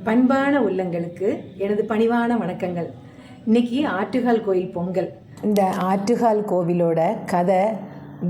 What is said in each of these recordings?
பண்பான உள்ளங்களுக்கு எனது பணிவான வணக்கங்கள். இன்னைக்கு ஆற்றுகால் கோயில் பொங்கல். இந்த ஆற்றுகால் கோவிலோட கதை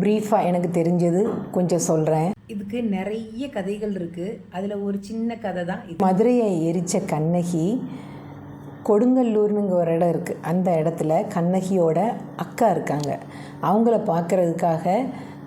ப்ரீஃபாக எனக்கு தெரிஞ்சது கொஞ்சம் சொல்கிறேன். இதுக்கு நிறைய கதைகள் இருக்குது. அதில் ஒரு சின்ன கதை தான் இது. மதுரையை எரித்த கண்ணகி கொடுங்கல்லூர்னுங்க ஒரு இடம் இருக்குது. அந்த இடத்துல கண்ணகியோட அக்கா இருக்காங்க. அவங்கள பார்க்குறதுக்காக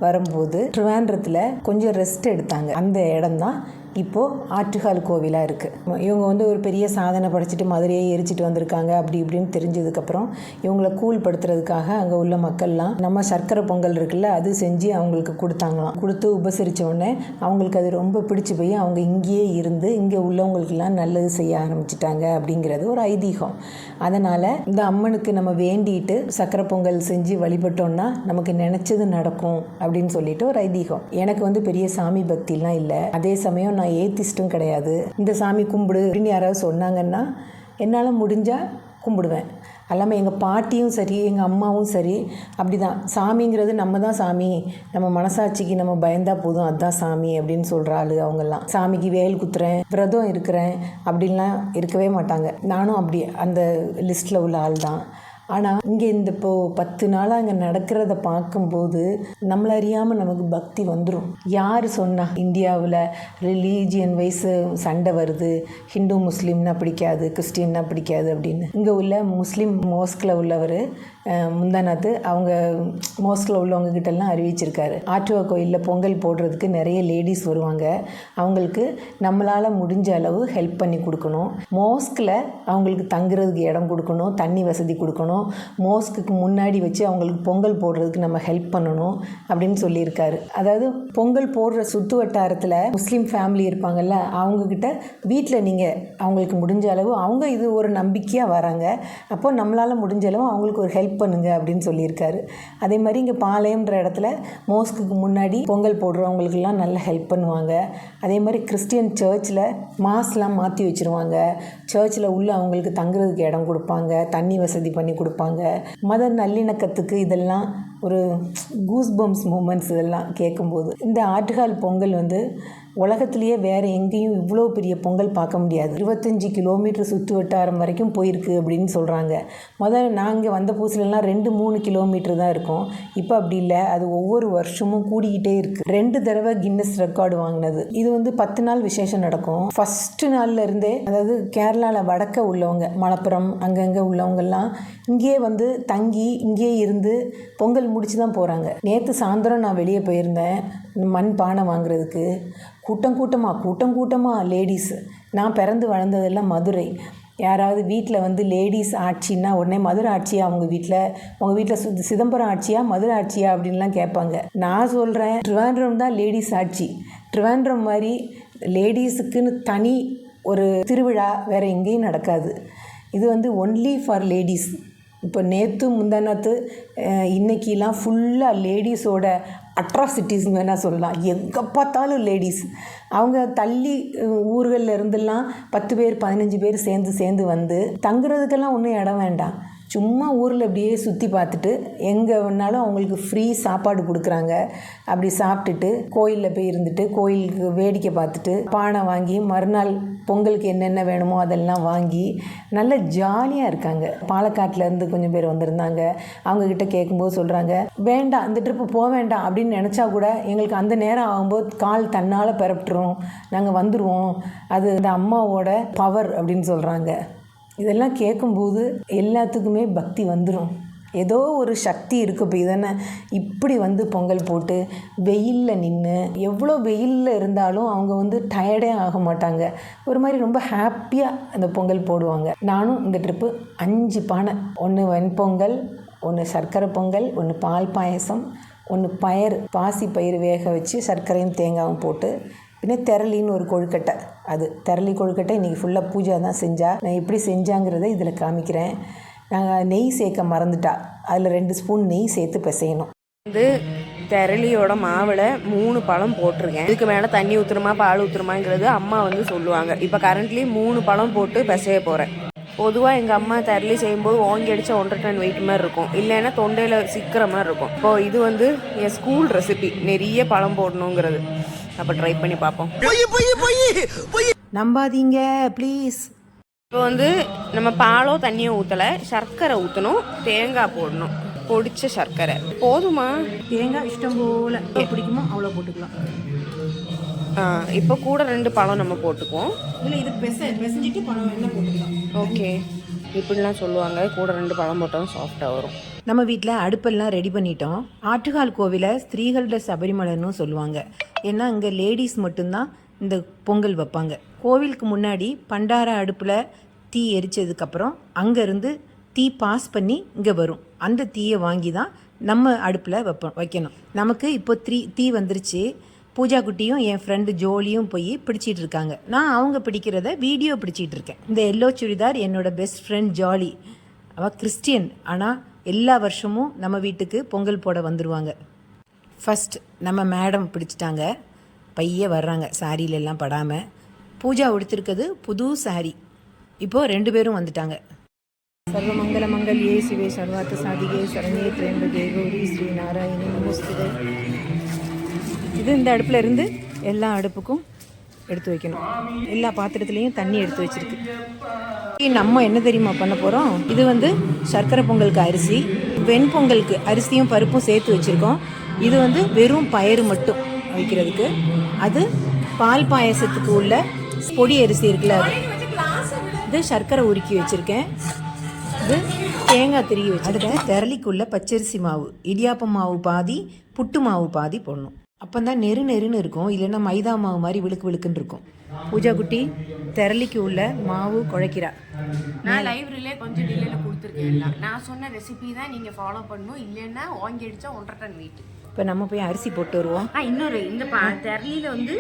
வரும்போது திருவாண்டரத்தில் கொஞ்சம் ரெஸ்ட் எடுத்தாங்க. அந்த இடம்தான் இப்போது ஆற்றுகால் கோவிலாக இருக்குது. இவங்க ஒரு பெரிய சாதனை படைச்சிட்டு மதுரையை எரிச்சிட்டு வந்திருக்காங்க அப்படி இப்படின்னு தெரிஞ்சதுக்கப்புறம் இவங்களை கூழ்படுத்துறதுக்காக அங்கே உள்ள மக்கள்லாம் நம்ம சர்க்கரை பொங்கல் இருக்குல்ல அது செஞ்சு அவங்களுக்கு கொடுத்தாங்களாம். கொடுத்து உபசரித்த உடனே அவங்களுக்கு அது ரொம்ப பிடிச்சி போய் அவங்க இங்கேயே இருந்து இங்கே உள்ளவங்களுக்கெல்லாம் நல்லது செய்ய ஆரம்பிச்சிட்டாங்க அப்படிங்கிறது ஒரு ஐதீகம். அதனால் இந்த அம்மனுக்கு நம்ம வேண்டிட்டு சர்க்கரை பொங்கல் செஞ்சு வழிபட்டோம்னா நமக்கு நினச்சது நடக்கும் அப்படின்னு சொல்லிட்டு ஒரு ஐதீகம். எனக்கு பெரிய சாமி பக்திலாம் இல்லை. அதே சமயம் நான் ஏத்திஸ்ட்டும் கிடையாது. இந்த சாமி கும்பிடு அப்படின்னு யாராவது சொன்னாங்கன்னா என்னால் முடிஞ்சால் கும்பிடுவேன். அல்லாமல் எங்கள் பாட்டியும் சரி எங்கள் அம்மாவும் சரி அப்படி தான். சாமிங்கிறது நம்ம தான் சாமி, நம்ம மனசாட்சிக்கு நம்ம பயந்தா போதும், அதுதான் சாமி அப்படின்னு சொல்கிற ஆள் அவங்கெல்லாம். சாமிக்கு வேல் குத்துறேன், விரதம் இருக்கிறேன் அப்படின்லாம் இருக்கவே மாட்டாங்க. நானும் அப்படி அந்த லிஸ்ட்டில் உள்ள ஆள் தான். ஆனால் இங்கே இப்போது 10 நாளாக அங்கே நடக்கிறத பார்க்கும்போது நம்மளை அறியாமல் நமக்கு பக்தி வந்துடும். யார் சொன்னால் இந்தியாவில் ரிலீஜியன் வைஸு சண்டை வருது, ஹிந்து முஸ்லீம்னா பிடிக்காது, கிறிஸ்டின்னா பிடிக்காது அப்படின்னு. இங்கே உள்ள முஸ்லீம் மோஸ்கில் உள்ளவர் முந்தானாத்து அவங்க மோஸ்கில் உள்ளவங்ககிட்டலாம் அறிவிச்சிருக்காரு. ஆற்றுவா கோயிலில் பொங்கல் போடுறதுக்கு நிறைய லேடிஸ் வருவாங்க. அவங்களுக்கு நம்மளால் முடிஞ்ச அளவு ஹெல்ப் பண்ணி கொடுக்கணும். மோஸ்கில் அவங்களுக்கு தங்குறதுக்கு இடம் கொடுக்கணும், தண்ணி வசதி கொடுக்கணும், மோஸ்க்கு முன்னாடி வச்சு அவங்களுக்கு பொங்கல் போடுறதுக்கு நம்ம ஹெல்ப் பண்ணணும் அப்படின்னு சொல்லியிருக்காரு. அதாவது பொங்கல் போடுற சுற்று வட்டாரத்தில் முஸ்லீம் ஃபேமிலி இருப்பாங்கல்ல, அவங்கக்கிட்ட வீட்டில் நீங்கள் அவங்களுக்கு முடிஞ்ச அளவு அவங்க இது ஒரு நம்பிக்கையாக வராங்க, அப்போ நம்மளால் முடிஞ்ச அளவு அவங்களுக்கு ஒரு ஹெல்ப் பண்ணுங்க அப்படின்னு சொல்லியிருக்காரு. அதே மாதிரி இங்கே பாளையம்ன்ற இடத்துல மோஸ்க்கு முன்னாடி பொங்கல் போடுறவங்களுக்கெல்லாம் நல்லா ஹெல்ப் பண்ணுவாங்க. அதே மாதிரி கிறிஸ்டியன் சர்ச்சில் மாஸ்லாம் மாற்றி வச்சுருவாங்க. சர்ச்சில் உள்ள அவங்களுக்கு தங்குறதுக்கு இடம் கொடுப்பாங்க, தண்ணி வசதி பண்ணி கொடுப்பாங்க. மத நல்லிணக்கத்துக்கு இதெல்லாம் ஒரு கூஸ் பம்ப்ஸ் மூமெண்ட்ஸ் இதெல்லாம் கேட்கும்போது. இந்த ஆற்றுகால் பொங்கல் உலகத்துலேயே வேறு எங்கேயும் இவ்வளோ பெரிய பொங்கல் பார்க்க முடியாது. 25 கிலோமீட்டர் சுற்று வட்டாரம் வரைக்கும் போயிருக்கு அப்படின்னு சொல்கிறாங்க. முதல்ல நாங்கள் வந்த புதுசுலலாம் 2-3 கிலோமீட்டர் தான் இருக்கும். இப்போ அப்படி இல்லை, அது ஒவ்வொரு வருஷமும் கூடிக்கிட்டே இருக்குது. 2 தடவை கின்னஸ் ரெக்கார்டு வாங்கினது. இது 10 நாள் விசேஷம் நடக்கும். ஃபஸ்ட்டு நாளில் இருந்தே, அதாவது கேரளாவில் வடக்க உள்ளவங்க மலப்புரம் அங்கங்கே உள்ளவங்கெல்லாம் இங்கேயே தங்கி இங்கேயே இருந்து பொங்கல் முடிச்சு தான் போகிறாங்க. நேற்று சாயந்தரம் நான் வெளியே போயிருந்தேன் மண் பானை வாங்குறதுக்கு. கூட்டமாக லேடிஸ். நான் பிறந்து வளர்ந்ததெல்லாம் மதுரை. யாராவது வீட்டில் லேடிஸ் ஆட்சின்னா உடனே மதுரை ஆட்சியா உங்கள் வீட்டில் சிதம்பரம் ஆட்சியா மதுரை ஆட்சியா அப்படின்லாம் கேட்பாங்க. நான் சொல்கிறேன் திருவாண்டரம் தான் லேடிஸ் ஆட்சி. திருவாண்டரம் மாதிரி லேடிஸுக்குன்னு தனி ஒரு திருவிழா வேறு எங்கேயும் நடக்காது. இது ஒன்லி ஃபார் லேடிஸ். இப்போ நேற்று முந்தானாத்து இன்றைக்கெலாம் ஃபுல்லாக லேடிஸோட அட்ராசிட்டிஸ்னு வேணால் சொல்லலாம். எங்கே பார்த்தாலும் லேடிஸ். அவங்க தள்ளி ஊர்களில் இருந்தெல்லாம் 10 பேர் 15 பேர் சேர்ந்து தங்குறதுக்கெல்லாம் ஒன்றும் இடம் வேண்டாம். சும்மா ஊரில் அப்படியே சுற்றி பார்த்துட்டு எங்கே வேணாலும் அவங்களுக்கு ஃப்ரீ சாப்பாடு கொடுக்குறாங்க. அப்படி சாப்பிட்டுட்டு கோயிலில் போய் இருந்துட்டு கோயிலுக்கு வேடிக்கை பார்த்துட்டு பானை வாங்கி மறுநாள் பொங்கலுக்கு என்னென்ன வேணுமோ அதெல்லாம் வாங்கி நல்ல ஜாலியாக இருக்காங்க. பாலக்காட்டிலேருந்து கொஞ்சம் பேர் வந்திருந்தாங்க. அவங்கக்கிட்ட கேட்கும்போது சொல்கிறாங்க, வேண்டாம் இந்த ட்ரிப்பு போக வேண்டாம் அப்படின்னு நினச்சா கூட எங்களுக்கு அந்த நேரம் ஆகும்போது கால் தன்னால் பெறப்பட்டுரும், நாங்கள் வந்துடுவோம், அது அந்த அம்மாவோட பவர் அப்படின்னு சொல்கிறாங்க. இதெல்லாம் கேட்கும்போது எல்லாத்துக்குமே பக்தி வந்துடும். ஏதோ ஒரு சக்தி இருக்குது. இப்போ இதென்ன இப்படி பொங்கல் போட்டு வெயிலில் நின்று எவ்வளோ வெயிலில் இருந்தாலும் அவங்க டயர்டே ஆக மாட்டாங்க. ஒரு மாதிரி ரொம்ப ஹாப்பியாக அந்த பொங்கல் போடுவாங்க. நானும் இந்த ட்ரிப்பு 5 பானை, 1 வெண்பொங்கல், 1 சர்க்கரை பொங்கல், 1 பால் பாயசம், 1 பாசி பயிறு வேக வச்சு சர்க்கரையும் தேங்காயும் போட்டு, பின்ன திரளின்னு ஒரு கொழுக்கட்டை. அது திரளி கொழுக்கட்டை இன்றைக்கி ஃபுல்லாக பூஜா தான் செஞ்சா. நான் எப்படி செஞ்சாங்கிறத இதில் காமிக்கிறேன். நாங்கள் நெய் சேர்க்க மறந்துட்டா. அதில் 2 ஸ்பூன் நெய் சேர்த்து பிசையணும். திரளியோட மாவில் 3 பழம் போட்டிருக்கேன். இதுக்கு மேலே தண்ணி ஊற்றுறமா பால் ஊற்றுறமாங்கிறது அம்மா சொல்லுவாங்க. இப்போ கரண்ட்லி 3 பழம் போட்டு பிசைய போகிறேன். பொதுவாக எங்கள் அம்மா திரளி செய்யும்போது ஓங்கி அடித்த 1.5 டன் வெயிட் மாதிரி இருக்கும், இல்லைன்னா தொண்டையில் சிக்கிற மாதிரி இருக்கும். இப்போது இது என் ஸ்கூல் ரெசிபி, நிறைய பழம் போடணுங்கிறது. அப்போ ட்ரை பண்ணி பார்ப்போம். நம்பாதீங்க ப்ளீஸ். இப்போ வந்து நம்ம பாலோ தண்ணியோ ஊற்றலை, சர்க்கரை ஊற்றணும், தேங்காய் போடணும், பொடிச்ச சர்க்கரை. போதுமா? தேங்காய் இஷ்டம் போல் பிடிக்குமோ அவ்வளோ போட்டுக்கலாம். இப்போ கூட 2 பழம் நம்ம போட்டுக்குவோம். இல்லை இது பிசைஞ்சிட்டு பழம் என்ன போட்டுக்கலாம். ஓகே, இப்படிலாம் சொல்லுவாங்க, கூட 2 பழம் போட்டாலும் சாஃப்டாக வரும். நம்ம வீட்டில் அடுப்பெல்லாம் ரெடி பண்ணிட்டோம். ஆட்டுகால் கோவிலை ஸ்திரீகளோட சபரிமலைன்னு சொல்லுவாங்க. ஏன்னா இங்கே லேடிஸ் மட்டும்தான் இந்த பொங்கல் வைப்பாங்க. கோவிலுக்கு முன்னாடி பண்டார அடுப்பில் தீ எரிச்சதுக்கப்புறம் அங்கேருந்து தீ பாஸ் பண்ணி இங்கே வரும். அந்த தீயை வாங்கி தான் நம்ம அடுப்பில் வைக்கணும். நமக்கு இப்போ தீ வந்துருச்சு. பூஜா குட்டியும் என் ஃப்ரெண்டு ஜோலியும் போய் பிடிச்சிட்டு இருக்காங்க. நான் அவங்க பிடிக்கிறத வீடியோ பிடிச்சிட்டு இருக்கேன். இந்த எல்லோ சுடிதார் என்னோட பெஸ்ட் ஃப்ரெண்ட் ஜாலி. அவள் கிறிஸ்டியன், ஆனால் எல்லா வருஷமும் நம்ம வீட்டுக்கு பொங்கல் போட வந்துடுவாங்க. ஃபஸ்ட் நம்ம மேடம் பிடிச்சிட்டாங்க, பைய வர்றாங்க சாரியிலெல்லாம் படாமல். பூஜா உடுத்திருக்கிறது புது சாரி. இப்போது 2 பேரும் வந்துட்டாங்க. சர்வ மங்கள மங்கள்யே சிவே சர்வார்த்த சாதிகே சரண்யே த்ர்யம்பகே கௌரி ஸ்ரீ நாராயணி நமஸ்துதே. இது இந்த அடுப்பில் இருந்து எல்லா அடுப்புக்கும் எடுத்து வைக்கணும். எல்லா பாத்திரத்துலேயும் தண்ணி எடுத்து வச்சுருக்கு. நம்ம என்ன தெரியுமா பண்ண போகிறோம்? இது வந்து சர்க்கரை பொங்கலுக்கு அரிசி, வெண்பொங்கலுக்கு அரிசியும் பருப்பும் சேர்த்து வச்சுருக்கோம். இது வந்து வெறும் பயறு மட்டும் வைக்கிறதுக்கு. அது பால் பாயசத்துக்கு உள்ள பொடி அரிசி இருக்குல்ல, அது. இது சர்க்கரை உருக்கி வச்சுருக்கேன். இது தேங்காய் திருகி வச்சுருக்கேன். திரளிக்குள்ள பச்சரிசி மாவு, இடியாப்பம் மாவு பாதி, புட்டு மாவு பாதி போடணும். அப்போ தான் நெருன்னு இருக்கும். இல்லைன்னா மைதா மாவு மாதிரி விழுக்குன்னு இருக்கும். பூஜா குட்டி திரளிக்கு உள்ள மாவு குழைக்கிறா. நான் லைப்ரரியிலே கொஞ்சம் டிலேயில் கொடுத்துருக்கேன். நான் சொன்ன ரெசிபி தான் நீங்கள் ஃபாலோ பண்ணணும், இல்லைன்னா வாங்கி அடித்தா 1.5 டன் வெயிட். இப்போ நம்ம போய் அரிசி போட்டு வருவோம். இன்னொரு இந்த திரளியில் வந்து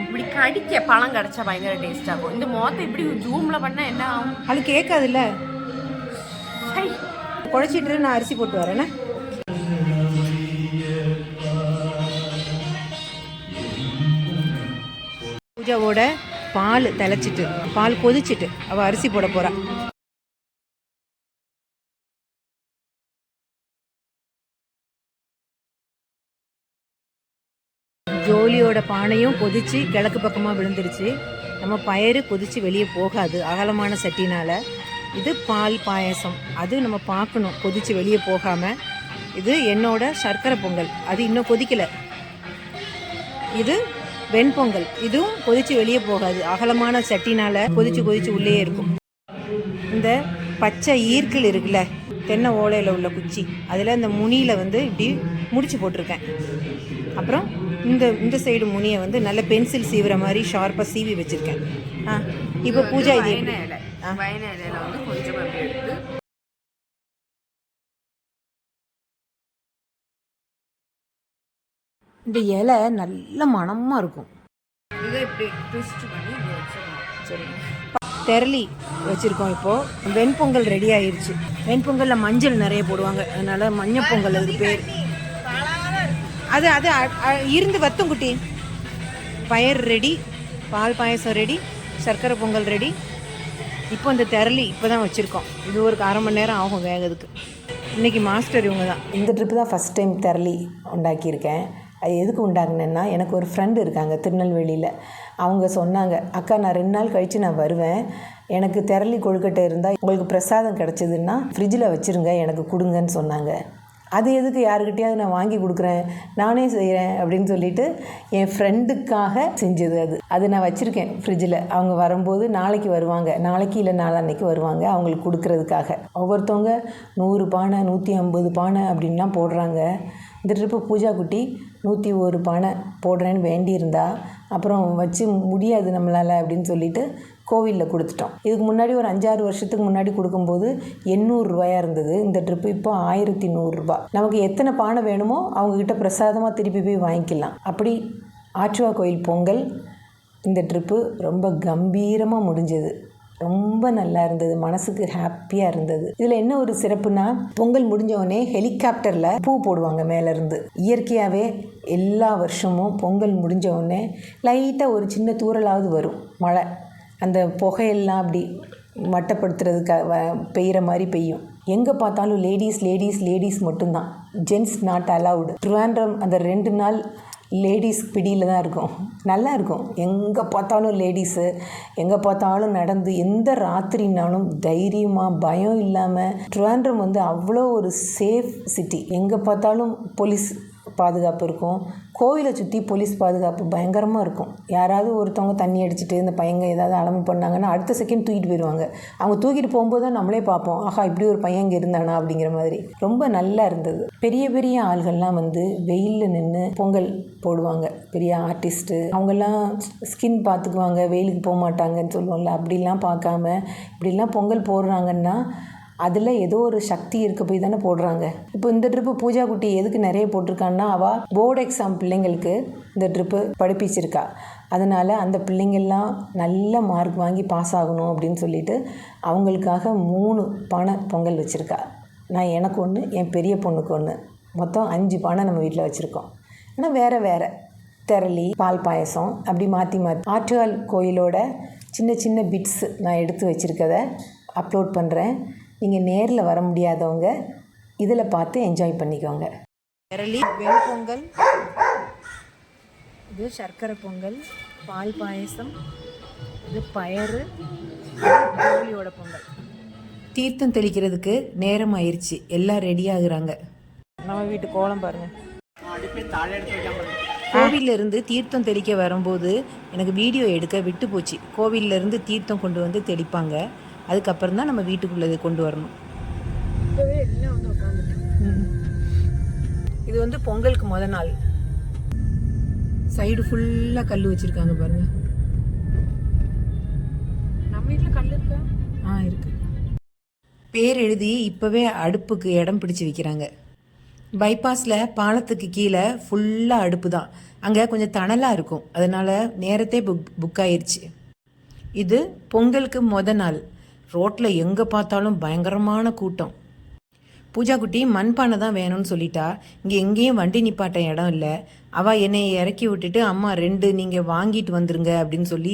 இப்படி கடிக்க பழம் கிடச்சா பயங்கர டேஸ்ட் ஆகும். இந்த மொத்தம் இப்படி ஜூமில் பண்ணால் என்ன ஆகும்? அது கேட்காதுல்ல. குழைச்சிட்டு நான் அரிசி போட்டு வரேன்னா. பூஜாவோட பால் தெளிச்சிட்டு, பால் கொதிச்சிட்டு அவள் அரிசி போட போகிறா. ஜோலியோட பானையும் கொதிச்சு கிழக்கு பக்கமாக விழுந்துருச்சு. நம்ம பயறு கொதிச்சு வெளியே போகாது அகலமான சட்டினால். இது பால் பாயசம், அது நம்ம பார்க்கணும் கொதிச்சு வெளியே போகாமல். இது என்னோட சர்க்கரை பொங்கல், அது இன்னும் கொதிக்கலை. இது வெண்பொங்கல், இதுவும் கொதிச்சு வெளியே போகாது அகலமான சட்டினால் கொதிச்சு உள்ளே இருக்கும். இந்த பச்சை ஈர்க்கில் இருக்குல்ல, தென்னை ஓலையில் உள்ள குச்சி, அதில் இந்த முனியில் வந்து இப்படி முடிச்சு போட்டிருக்கேன். அப்புறம் இந்த சைடு முனியை வந்து நல்ல பென்சில் சீவுற மாதிரி ஷார்ப்பாக சீவி வச்சுருக்கேன். இப்போ பூஜா இது இந்த இலை நல்ல மணமாக இருக்கும். சரி, திரளி வச்சுருக்கோம். இப்போது வெண்பொங்கல் ரெடி ஆயிடுச்சு. வெண்பொங்கலில் மஞ்சள் நிறைய போடுவாங்க, அதனால் மஞ்சள் பொங்கல் அது பேர். அது அது இருந்து வத்தும் குட்டி. பயர் ரெடி, பால் பாயசம் ரெடி, சர்க்கரை பொங்கல் ரெடி. இப்போ இந்த திரளி இப்போ தான் வச்சுருக்கோம். இது ஒரு 1/2 மணி நேரம் ஆகும் வேகிறதுக்கு. இன்றைக்கி மாஸ்டர் இவங்க தான். இந்த ட்ரிப்பு தான் ஃபஸ்ட் டைம் திரளி உண்டாக்கியிருக்கேன். அது எதுக்கு உண்டாக்குனேன்னா, எனக்கு ஒரு ஃப்ரெண்டு இருக்காங்க திருநெல்வேலியில். அவங்க சொன்னாங்க, அக்கா நான் 2 நாள் கழித்து நான் வருவேன், எனக்கு திரளி கொழுக்கட்டை இருந்தால் உங்களுக்கு பிரசாதம் கிடச்சிதுன்னா ஃப்ரிட்ஜில் வச்சுருங்க, எனக்கு கொடுங்கன்னு சொன்னாங்க. அது எதுக்கு யாருக்கிட்டையாவது நான் வாங்கி கொடுக்குறேன், நானே செய்கிறேன் அப்படின்னு சொல்லிட்டு என் ஃப்ரெண்டுக்காக செஞ்சது. அது நான் வச்சுருக்கேன் ஃப்ரிட்ஜில். அவங்க வரும்போது நாளைக்கு வருவாங்க, நாளைக்கு இல்லை நாளான்னைக்கு வருவாங்க, அவங்களுக்கு கொடுக்குறதுக்காக. ஒவ்வொருத்தவங்க 100 பானை 150 பானை அப்படின்லாம் போடுறாங்க. இந்த ட்ரிப்பு பூஜா குட்டி 101 பானை போடுறேன்னு வேண்டியிருந்தா, அப்புறம் வச்சு முடியாது நம்மளால் அப்படின்னு சொல்லிட்டு கோவிலில் கொடுத்துட்டோம். இதுக்கு முன்னாடி ஒரு 5-6 வருஷத்துக்கு முன்னாடி கொடுக்கும்போது 800 ரூபாயாக இருந்தது. இந்த ட்ரிப்பு இப்போ 1100 ரூபா. நமக்கு எத்தனை பானை வேணுமோ அவங்கக்கிட்ட பிரசாதமாக திருப்பி போய் வாங்கிக்கலாம். அப்படி ஆற்றுவா கோயில் பொங்கல் இந்த ட்ரிப்பு ரொம்ப கம்பீரமாக முடிஞ்சது. ரொம்ப நல்லா இருந்தது, மனசுக்கு ஹாப்பியாக இருந்தது. இதில் என்ன ஒரு சிறப்புனா, பொங்கல் முடிஞ்சவொடனே ஹெலிகாப்டரில் பூ போடுவாங்க மேலேருந்து. இயற்கையாகவே எல்லா வருஷமும் பொங்கல் முடிஞ்சவொடனே லைட்டாக ஒரு சின்ன தூறலாவது வரும் மழை. அந்த புகையெல்லாம் அப்படி மட்டப்படுத்துறதுக்காக பெய்கிற மாதிரி பெய்யும். எங்கே பார்த்தாலும் லேடீஸ் மட்டும்தான், ஜென்ட்ஸ் நாட் அலவுடு. ட்ரிவாண்ட்ரம் அந்த 2 நாள் லேடிஸ் பிடியில் தான் இருக்கும். நல்லா இருக்கும். எங்கே பார்த்தாலும் லேடிஸு, எங்கே பார்த்தாலும் நடந்து எந்த ராத்திரினாலும் தைரியமாக பயம் இல்லாமல். ட்ரிவாண்ட்ரம் வந்து அவ்வளோ ஒரு சேஃப் சிட்டி. எங்கே பார்த்தாலும் போலீஸ் பாதுகாப்பு இருக்கும். கோவிலை சுற்றி போலீஸ் பாதுகாப்பு பயங்கரமாக இருக்கும். யாராவது ஒருத்தவங்க தண்ணி அடிச்சுட்டு இந்த பையங்க ஏதாவது அலம்பு பண்ணாங்கன்னா அடுத்த செகண்ட் தூக்கிட்டு போயிடுவாங்க. அவங்க தூக்கிட்டு போகும்போது தான் நம்மளே பார்ப்போம், ஆஹா இப்படி ஒரு பையன் இங்கே இருந்தானா அப்படிங்கிற மாதிரி. ரொம்ப நல்லா இருந்தது. பெரிய பெரிய ஆள்கள்லாம் வந்து வெயிலில் நின்று பொங்கல் போடுவாங்க. பெரிய ஆர்டிஸ்ட்டு அவங்கெல்லாம் ஸ்கின் பார்த்துக்குவாங்க, வெயிலுக்கு போக மாட்டாங்கன்னு சொல்லுவோம்ல. அப்படிலாம் பார்க்காம இப்படிலாம் பொங்கல் போடுறாங்கன்னா அதில் ஏதோ ஒரு சக்தி இருக்க போய் தானே போடுறாங்க. இப்போ இந்த ட்ரிப்பு பூஜா குட்டி எதுக்கு நிறைய போட்டிருக்கான்னா, அவள் போர்டு எக்ஸாம் பிள்ளைங்களுக்கு இந்த ட்ரிப்பு படிப்பிச்சிருக்கா. அதனால் அந்த பிள்ளைங்கள்லாம் நல்ல மார்க் வாங்கி பாஸ் ஆகணும் அப்படின்னு சொல்லிட்டு அவங்களுக்காக 3 பானை பொங்கல் வச்சுருக்கா. நான் எனக்கு ஒன்று, என் பெரிய பொண்ணுக்கு ஒன்று, மொத்தம் 5 பானை நம்ம வீட்டில் வச்சுருக்கோம். ஆனால் வேறு வேறு திரளி, பால் பாயசம் அப்படி மாற்றி மாற்றி. ஆற்றுகால் கோயிலோட சின்ன சின்ன பிட்ஸு நான் எடுத்து வச்சுருக்கதை அப்லோட் பண்ணுறேன். நீங்கள் நேரில் வர முடியாதவங்க இதில் பார்த்து என்ஜாய் பண்ணிக்கோங்க. திரளி வெண்பொங்கல், இது சர்க்கரை பொங்கல், பால் பாயசம், இது பயறு, கோழியோட பொங்கல். தீர்த்தம் தெளிக்கிறதுக்கு நேரம் ஆயிடுச்சு. எல்லாம் ரெடி ஆகுறாங்க. நம்ம வீட்டு கோலம் பாருங்கள். கோவிலிருந்து தீர்த்தம் தெளிக்க வரும்போது எனக்கு வீடியோ எடுக்க விட்டு போச்சு. கோவிலிருந்து தீர்த்தம் கொண்டு வந்து தெளிப்பாங்க. அதுக்கப்புறம் தான் நம்ம வீட்டுக்குள்ளே கொண்டு வரணும். இப்போவே எல்லாம் வந்து உட்காந்துட்டு. இது வந்து பொங்கலுக்கு முதல் நாள். சைடு ஃபுல்லாக கல் வச்சுருக்காங்க பாருங்க. நம்ம வீட்டில் கல் இருக்கா? இருக்கு. பேர் எழுதி இப்போவே அடுப்புக்கு இடம் பிடிச்சி வைக்கிறாங்க. பைபாஸில் பாலத்துக்கு கீழே ஃபுல்லாக அடுப்பு தான். அங்கே கொஞ்சம் தணலாக இருக்கும். அதனால் நேரத்தே புக் ஆயிடுச்சு. இது பொங்கலுக்கு நாள். ரோட்டில் எங்கே பார்த்தாலும் பயங்கரமான கூட்டம். பூஜா குட்டி மண்பானை தான் வேணும்னு சொல்லிட்டா. இங்கே எங்கேயும் வண்டி நிப்பாட்ட இடம் இல்லை. அவள் என்னை இறக்கி விட்டுட்டு, அம்மா 2 நீங்கள் வாங்கிட்டு வந்துருங்க அப்படின்னு சொல்லி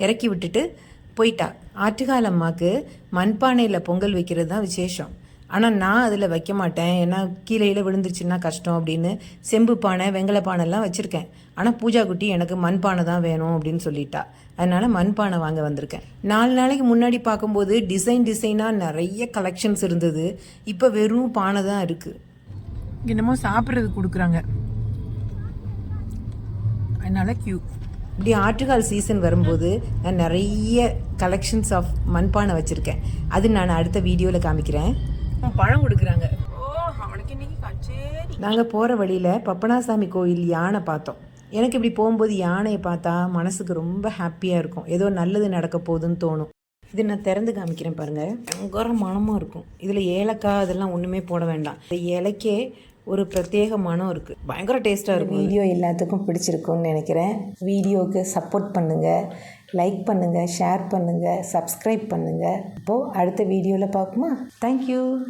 இறக்கி விட்டுட்டு போயிட்டா. ஆற்றுகால் அம்மாவுக்கு மண்பானையில் பொங்கல் வைக்கிறது தான் விசேஷம். ஆனால் நான் அதில் வைக்க மாட்டேன், ஏன்னா கீழே விழுந்துருச்சுன்னா கஷ்டம் அப்படின்னு செம்பு பானை, வெங்கல பானைலாம் வச்சுருக்கேன். ஆனால் பூஜா குட்டி எனக்கு மண்பானை தான் வேணும் அப்படின்னு சொல்லிட்டா. அதனால் மண்பானை வாங்க வந்திருக்கேன். 4 நாளைக்கு முன்னாடி பார்க்கும்போது டிசைனாக நிறைய கலெக்ஷன்ஸ் இருந்தது. இப்போ வெறும் பானை தான் இருக்குது. என்னமோ சாப்பிட்றது கொடுக்குறாங்க, அதனால் கியூ. இப்படி ஆற்றுகால் சீசன் வரும்போது நான் நிறைய கலெக்ஷன்ஸ் ஆஃப் மண்பானை வச்சுருக்கேன். அது நான் அடுத்த வீடியோவில் காமிக்கிறேன். பழம் கொடுக்குறாங்க. நாங்கள் போகிற வழியில் பப்பனாசாமி கோயில் யானை பார்த்தோம். எனக்கு இப்படி போகும்போது யானையை பார்த்தா மனசுக்கு ரொம்ப ஹாப்பியாக இருக்கும். ஏதோ நல்லது நடக்க போகுதுன்னு தோணும். இது நான் திறந்து காமிக்கிறேன் பாருங்கள். பயங்கர மனமாக இருக்கும். இதில் ஏலக்காய் அதெல்லாம் ஒன்றுமே போட வேண்டாம். இந்த இலைக்கே ஒரு பிரத்யேக மனம் இருக்குது. பயங்கர டேஸ்ட்டாக இருக்கும். வீடியோ எல்லாத்துக்கும் பிடிச்சிருக்குன்னு நினைக்கிறேன். வீடியோவுக்கு சப்போர்ட் பண்ணுங்கள், லைக் பண்ணுங்கள், ஷேர் பண்ணுங்கள், சப்ஸ்கிரைப் பண்ணுங்கள். இப்போது அடுத்த வீடியோவில் பார்ப்போமா? தேங்க்யூ.